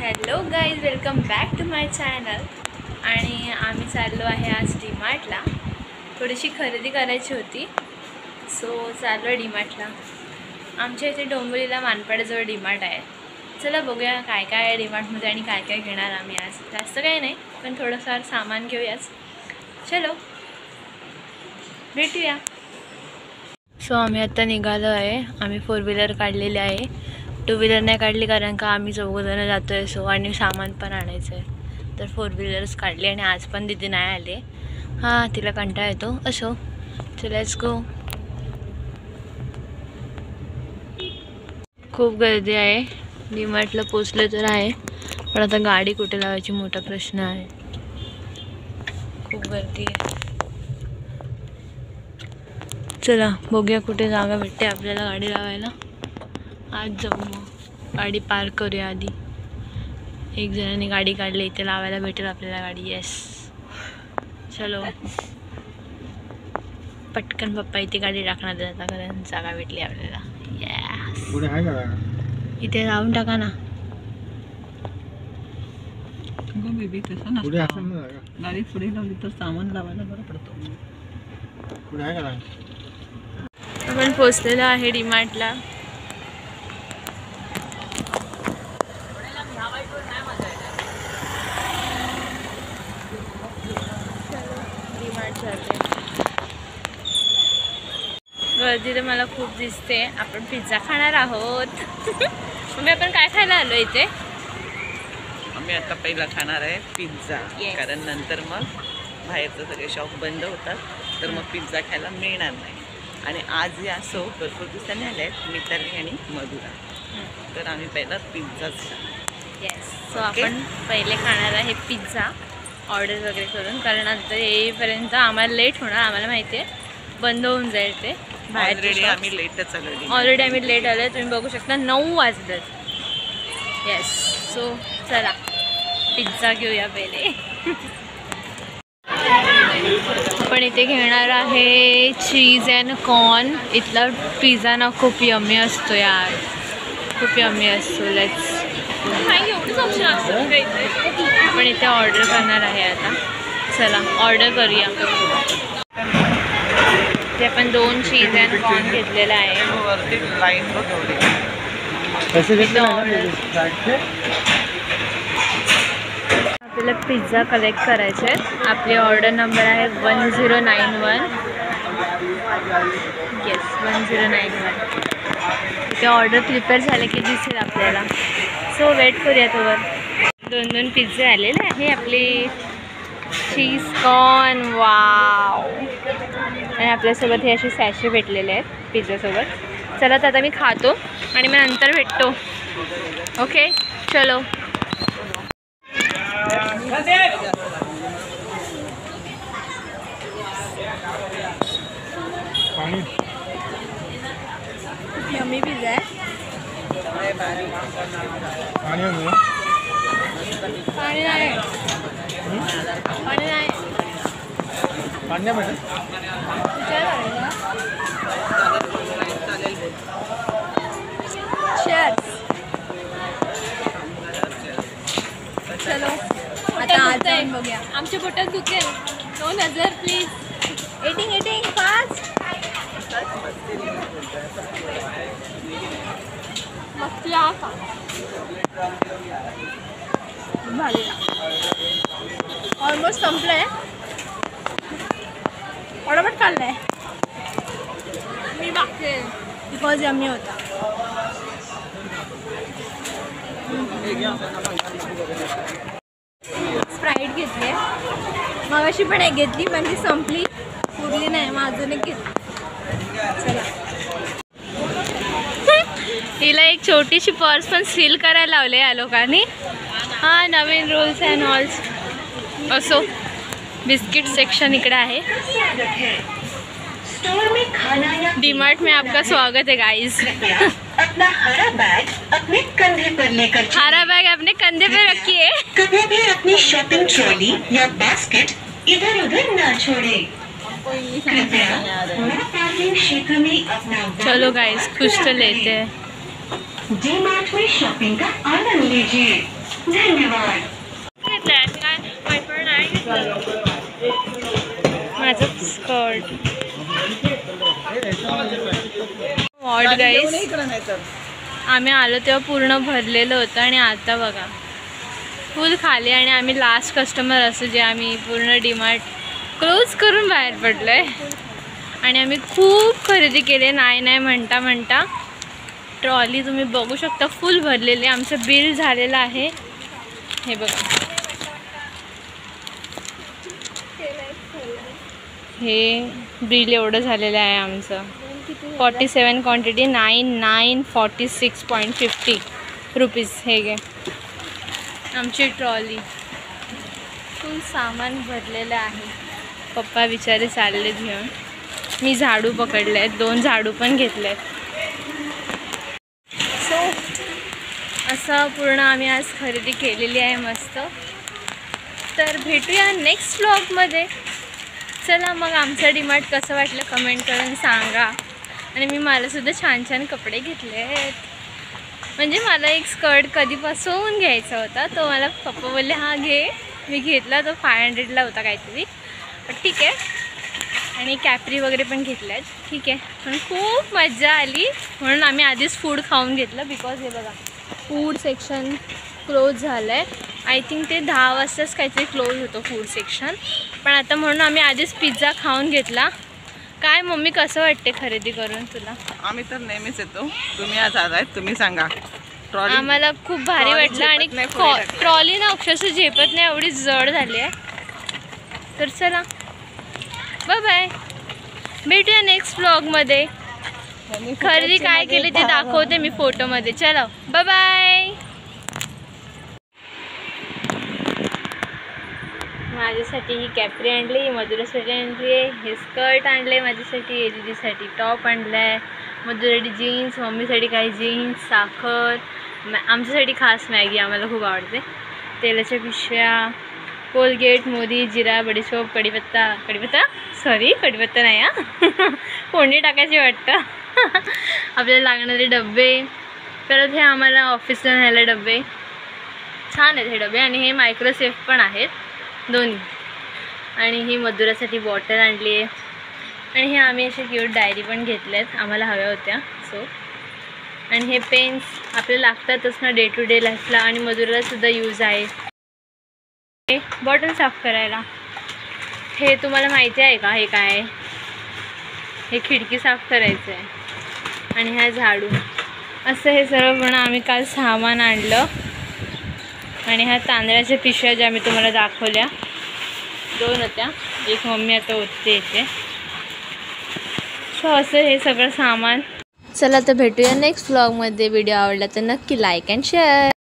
Hello guys, welcome back to my channel. आणि आम्ही चाललो आहे आज डीमार्टला. थोडीशी खरेदी करायची होती, सो चाललो डीमार्टला. आमच्या इथे डोंबिवलीला मानपाड्याजवळ डीमार्ट आहे. चला बघूया काय काय आहे डीमार्टमध्ये आणि काय काय घेणार आम्ही आज. जास्त काही नाही, पण थोडंफार सामान घेऊयाच. चलो भेटूया. सो आम्ही आत्ता निघालो आहे. आम्ही 4 व्हीलर काढलेली आहे, 2 व्हीलर नाही काढली कारण का आम्ही 4 जण जातो आहे. सो आणि सामान पण आणायचं आहे, तर 4 व्हीलर्स काढली. आणि आज पण दीदी नाही आले. हां, तिला कंटाळा येतो. असो, सो लेट्स गो. खूप गर्दी आहे. डीमार्टला पोचलं तर आहे, पण आता गाडी कुठे लावायची मोठा प्रश्न आहे. खूप गर्दी आहे. चला बघूया कुठे जागा भेटते आपल्याला गाडी लावायला. आज जाऊ, मग गाडी पार्क करूया आधी. एक जणांनी गाडी काढली, इथे लावायला भेटेल आपल्याला गाडी. येस, चलो पटकन पप्पा इथे गाडी टाकणार जाता, कारण जागा भेटली आपल्याला. येस, इथे लावून टाका ना. गाडी पुढे लावली तर सामान लावायला बरं पडतो. आपण पोचलेलो आहे डीमार्टला. गर्दी तर मला खूप दिसते. आपण पिझ्झा खाणार आहोत. मग आपण काय खायला आलो इथे? आम्ही आता पहिला खाणार आहे पिझ्झा. कारण नंतर मग बाहेरचं सगळे शॉप बंद होतात, तर मग पिझ्झा खायला मिळणार नाही. आणि आज या सो भरपूर दिवसांनी आले आहेत मिताली आणि मधुरा, तर आम्ही पहिला पिझ्झाच खाणार. येस, सो आपण पहिले खाणार आहे पिझ्झा ऑर्डर वगैरे करून, कारण नंतर येईपर्यंत आम्हाला लेट होणार. आम्हाला माहिती आहे बंद होऊन जाईल ते. ऑलरेडी आम्ही लेटच आलो. ऑलरेडी आम्ही लेट आलो. तुम्ही बघू शकता 9 वाजलेत. येस, सो चला पिझ्झा घेऊया पहिले. पण इथे घेणार आहे चीज अँड कॉर्न. इथला पिझ्झा ना खूप यम्मी असतो यार, खूप यम्मी असतो. लेट्स, एवढंच ऑप्शन असतं का इथे? पण इथे ऑर्डर करणार आहे आता. चला ऑर्डर करूया. ते आपण 2 चीज अँड कॉर्न घेतलेला आहे. आपल्याला पिझ्झा कलेक्ट करायचे आहेत. आपली ऑर्डर नंबर आहे 1091. येस, 1091. इथे ऑर्डर प्रिपेअर झाले की दिसेल आपल्याला. सो वेट करूया तोवर. 2 पिझ्झे आलेले आहे आपले. Cheese corn, wow. आणि आपल्यासोबत हे असे सॅशे भेटलेले आहेत पिझ्झासोबत. चला तर आता मी खातो आणि मग नंतर भेटतो. ओके, चलो. यम्मी पिझ्झा आहे. पाणी नाही, पाणी नाही, पाणी नाही भेटत. चलो आता आज जाऊन बघूया. आमच्या पोटात दुखेल. 2000 प्लीज. Eating fast. ऑलमोस्ट संपलं आहे. फटाफट खाल्लं आहे मी. बाकी बिकॉज यम्मी होता. स्प्राईट घेतली आहे. मगाशी पण एक घेतली, पण ती संपली, पुरली नाही. मग अजून एक घेतली. चला, हिला एक छोटीशी पर्स पण सील करायला लावले या लोकांनी. हां, नवीन रूल्स अँड ऑल्स. असो, बिस्किट सेक्शन इकडे आहे. डीमार्ट में आपका स्वागत है गाइस. अपना हरा बैग अपने कंधे पर लेकर हरा बैग अपने कंधे पे रखिए. कभी भी अपनी शॉपिंग ट्रॉली या बास्केट इधर उधर न छोड़े. क्षेत्र में अपना. चलो गाइस, कुछ तो लेते हैं. डीमार्ट में शॉपिंग का आनंद लीजिए. धन्यवाद. माझं स्कर्ट वॉट गाईस, आम्ही आलो तेव्हा पूर्ण भरलेलं होतं आणि आता बघा फुल खाली. आणि आम्ही लास्ट कस्टमर असू जे आम्ही पूर्ण डीमार्ट क्लोज करून बाहेर पडलो आहे. आणि आम्ही खूप खरेदी केली, नाही म्हणता म्हणता. ट्रॉली तुम्ही बघू शकता फुल भरलेली. आमचं बिल झालेलं आहे, हे बघा. हे बिल एवढं झालेलं आहे आमचं. 47 क्वांटिटी 9,946.50 रुपीज. हे घे आमची ट्रॉली, फुल सामान भरलेलं आहे. पप्पा बिचारे चाललेत घेऊन. मी झाडू पकडले आहेत, 2 झाडू पण घेतले आहेत. सो असं पूर्ण आम्ही आज खरेदी केलेली आहे मस्त. तर भेटूया नेक्स्ट व्लॉगमध्ये. चला मग आमचं डीमार्ट कसं वाटलं कमेंट करून सांगा. आणि मी मलासुद्धा छान छान कपडे घेतले आहेत. म्हणजे मला एक स्कर्ट कधीपासून घ्यायचा होता, तो मला पप्पा बोलले हां घे. मी घेतला, तो 500ला होता काहीतरी, ठीक आहे. आणि कॅपरी वगैरे पण घेतल्या आहेत, ठीक आहे. पण खूप मजा आली म्हणून आम्ही आधीच फूड खाऊन घेतलं. बिकॉज हे बघा फूड सेक्शन क्लोज झालं आहे. आय थिंक ते 10 वाजताच काहीतरी क्लोज होतं फूड सेक्शन. पण आता म्हणून आम्ही आधीच पिझ्झा खाऊन घेतला. काय मम्मी कसं वाटते खरेदी करून तुला? आम्ही तर नेहमीच येतो, तुम्ही आज आलात, तुम्ही सांगा. ट्रॉली आम्हाला खूप भारी वाटलं. आणि ट्रॉली ना अक्षरशः झेपत नाही, एवढी जड झाली आहे. तर चला बाय बाय, भेटूया नेक्स्ट व्लॉगमध्ये. खरेदी काय केली ते दाखवते मी फोटोमध्ये. चलो बाय बाय. माझ्यासाठी ही कॅपरी आणली, मधुरासाठी आणली आहे, हे स्कर्ट आणले माझ्यासाठी, एजीजीसाठी टॉप आणला आहे, मधुरासाठी जीन्स, मम्मीसाठी काही जीन्स, साखर, आमच्यासाठी खास मॅगी आम्हाला खूप आवडते, तेलाच्या पिशव्या, कोलगेट, मोदी, जिरा, बडीशोप, कढीपत्ता नाही हां फोडणी टाकायची वाटतं. आपल्याला लागणारे डबे. परत हे आम्हाला ऑफिसला न्यायला डबे छान आहेत हे डबे. आणि हे मायक्रोसेफ पण आहेत दोन्ही. आणि ही मधुरासाठी बॉटल आणली आहे. आणि हे आम्ही असे क्यूट डायरी पण घेतल्यात, आम्हाला हव्या होत्या सो. आणि हे पेन्स आपल्याला लागतातच ना डे टू डे लाईफला, आणि मधुरालासुद्धा यूज आहे. हे बॉटल साफ करायला. हे तुम्हाला माहिती आहे का हे काय आहे? हे खिडकी साफ करायचं आहे. आणि हा झाडू. असं हे सर्व पण आम्ही काल सामान आणलं. आणि ह्या तांदळाच्या पिशव्या ज्या मी तुम्हाला दाखवल्या 2 होत्या, एक मम्मी आता ओतते येते. सो असं हे सगळं सामान. चला तर भेटूया नेक्स्ट व्लॉगमध्ये. व्हिडिओ आवडला तर नक्की लाईक अँड शेअर.